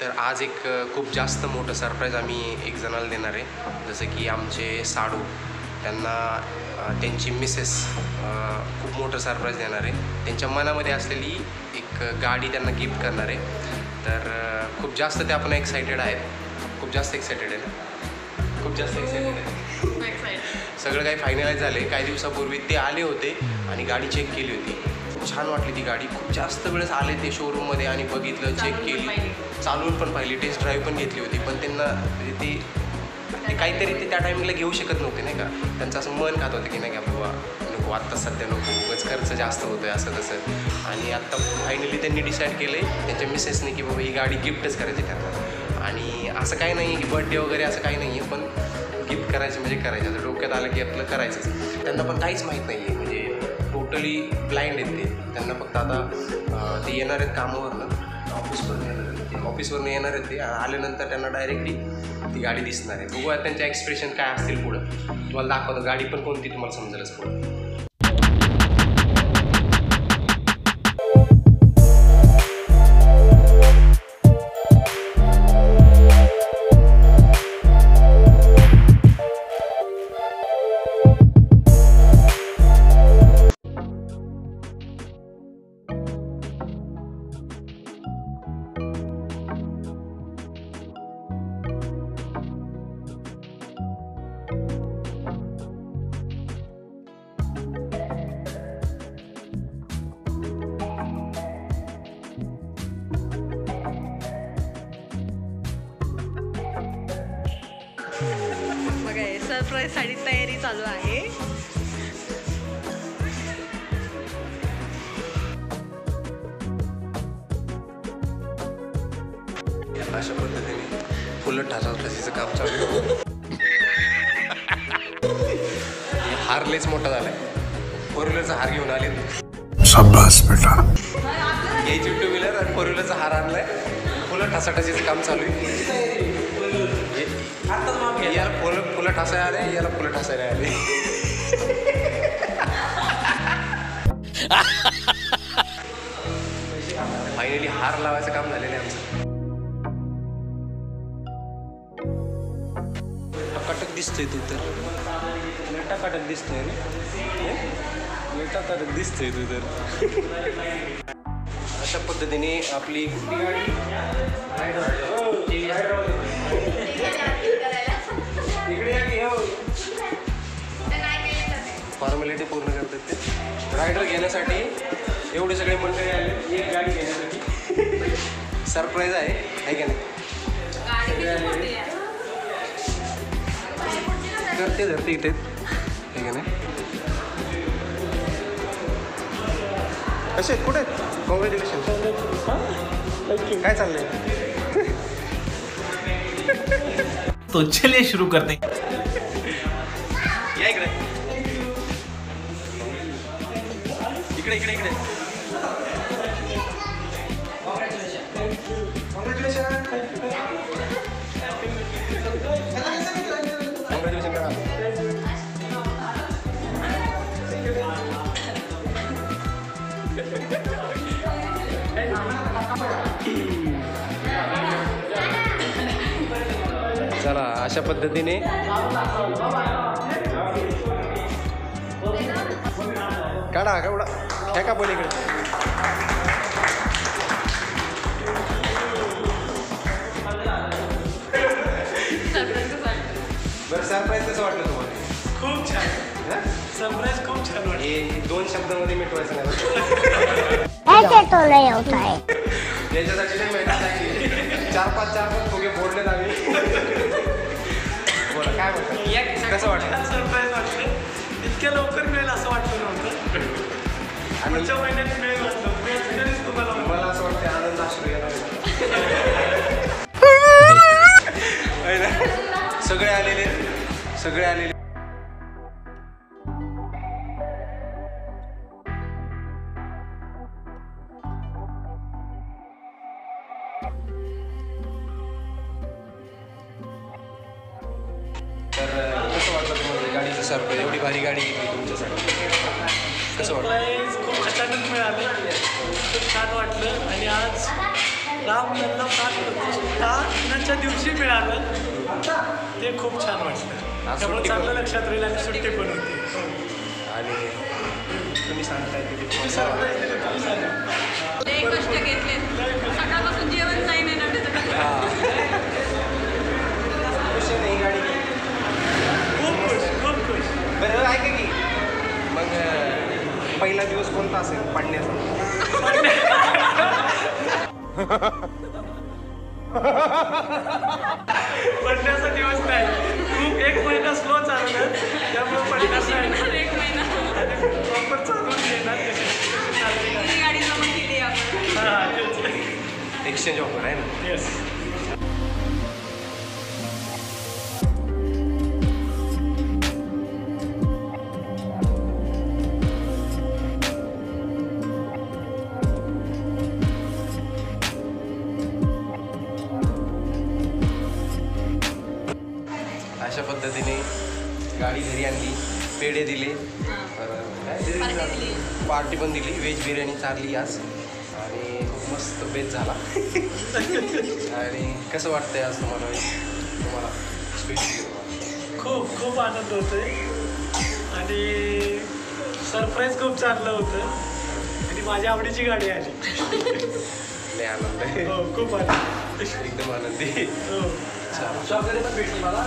तर आज एक खूप जास्त मोठं सरप्राईज आम्ही एक जणाला देणार आहे. जसं की आमचे साडू त्यांना त्यांची मिसेस खूप मोठं सरप्राईज देणार आहे. त्यांच्या मनामध्ये असलेली एक गाडी त्यांना गिफ्ट करणार आहे. तर खूप जास्त ते आपण एक्सायटेड आहेत. खूप जास्त एक्सायटेड आहे ना, खूप जास्त एक्सायटेड आहे. सगळं काही फायनलाइज झाले. काही दिवसापूर्वी ते आले होते आणि गाडी चेक केली होती. छान वाटली ती गाडी. खूप जास्त वेळेस आले ते शोरूममध्ये आणि बघितलं, चेक केली, चालवून पण पाहिली, टेस्ट ड्राईव्ह पण घेतली होती. पण त्यांना म्हणजे ते काहीतरी ते त्या टायमिंगला घेऊ शकत नव्हते नाही का. त्यांचं असं मन खात होतं की नाही का बाबा नको, आत्ता सध्या नको, उगाच खर्च जास्त होतो आहे असं तसं. आणि आत्ता फायनली त्यांनी डिसाईड केलं आहे त्यांच्या मिसेसने की बाबा ही गाडी गिफ्टच करायची त्यांना. आणि असं काही नाही की बर्थडे वगैरे असं काही नाही आहे, पण गिफ्ट करायचं म्हणजे करायचं. आता डोक्यात आलं की आपलं करायचंच. त्यांना पण काहीच माहीत नाही आहे, म्हणजे टोटली ब्लाइंड आहेत ते. त्यांना फक्त आता ते येणार आहेत कामावरनं, ऑफिसवरनं येणार आहेत. ते आल्यानंतर त्यांना डायरेक्टली ती गाडी दिसणार आहे. बघूया त्यांचे एक्सप्रेशन काय असतील पुढं. तुम्हाला दाखवतो गाडी पण कोणती तुम्हाला समजेलच पुढं. सरप्राईज साठी तयारी चालू आहे. अशा पद्धतीने फुलं ठासाचं काम चालू आहे. हार लयच मोठा झालाय. 4 व्हीलरचा हार घेऊन आले. शाबास बेटा. यायची 2 व्हीलर आणि 4 व्हीलरचा हार आणलाय. फुलं ठासाटाचीचं काम चालू आहे. याला फुलं ठासायला आले, याला फुलं ठासायला आले. फायनली हार लावायचं काम झालेलं आहे आमचं. टकाटक दिसतोय तू तर. टकाटक दिसतोय रे, टकाटक दिसतोय तू तर. अशा पद्धतीने आपली गाडी फॉर्मॅलिटी पूर्ण करतात ते. रायडर घेण्यासाठी एवढे सगळे मंडळी आले एक गाडी घेण्यासाठी. सरप्राईज आहे का नाही. करते धरते इथे आहे का नाही. कसे कुठे आहेत. कॉंग्रॅच्युलेशन. काय चाललंय. तो चलिए शुरू करते हैं. या इकडे इकडे इकडे इकडे. कॉंग्रॅच्युलेशन करा. चला अशा पद्धतीने काढा केवढा फेका पलीकडे. बरं सरप्राईज कसं वाटलं तुम्हाला. खूप छान. सरप्राईज खूप छान वाटलं. हे 2 शब्दामध्ये मिटवायचं नाही. याच्यासाठी नाही माहिती. 4-5 फुगे फोडलेत आम्ही. बोला काय म्हणतात. कसं वाटलं. सरप्राईज वाटलं. इतक्या लवकर मिळेल असं वाटलं नव्हतं. आणि पुढच्या महिन्यात मिळेल वाटलं. तुम्हाला मला असं वाटतं आनंद अश्रू येणार. सगळे आलेले. तर कसं वाटलं तुम्हाला गाडीचं सरप्राईज. एवढी भारी गाडी घेतली तुमच्यासाठी. कसं सरप्राईज खूप अचानक मिळालं, खूप छान वाटलं. आणि आज राम त्यांना 5 शूटच्या दिवशी मिळालं ते खूप छान वाटलं. आज त्यामुळे सुट्टी चांगलं पण. लक्षात राहील आणि सुट्टी पण होती. आणि तुम्ही सांगताय ते तुम्ही सांगा. ते कष्ट घेतले सकाळपासून जेवण नाही ना खुश नाही गाडी खूप खुश, खूप खुश. बरं ऐका की मग पहिला दिवस कोणता असेल पडण्याचा? पडण्याचा दिवस नाही. खूप एक महिना स्लो चाललं त्यामुळे पडण्याचा एक महिना प्रॉपर चालून घेणार कशी चालली ही गाडी जमा केली आपण. हां तेच. एक्सचेंज ऑफर आहे ना. येस. अशा पद्धतीने गाडी घरी आणली, पेढे दिले, पार्टी दिली. पार्टी पण दिली, व्हेज बिर्याणी चालली आज आणि खूप मस्त बेत झाला. आणि कसं वाटतंय आज तुम्हाला स्पेशली? खूप खूप आनंद होतोय आणि सरप्राईज खूप चांगलं होतं आणि माझ्या आवडीची गाडी आली. लय आनंद आहे, हो खूप आनंद. एकदम आनंदी. हो. चॉकलेट पण भेटली मला.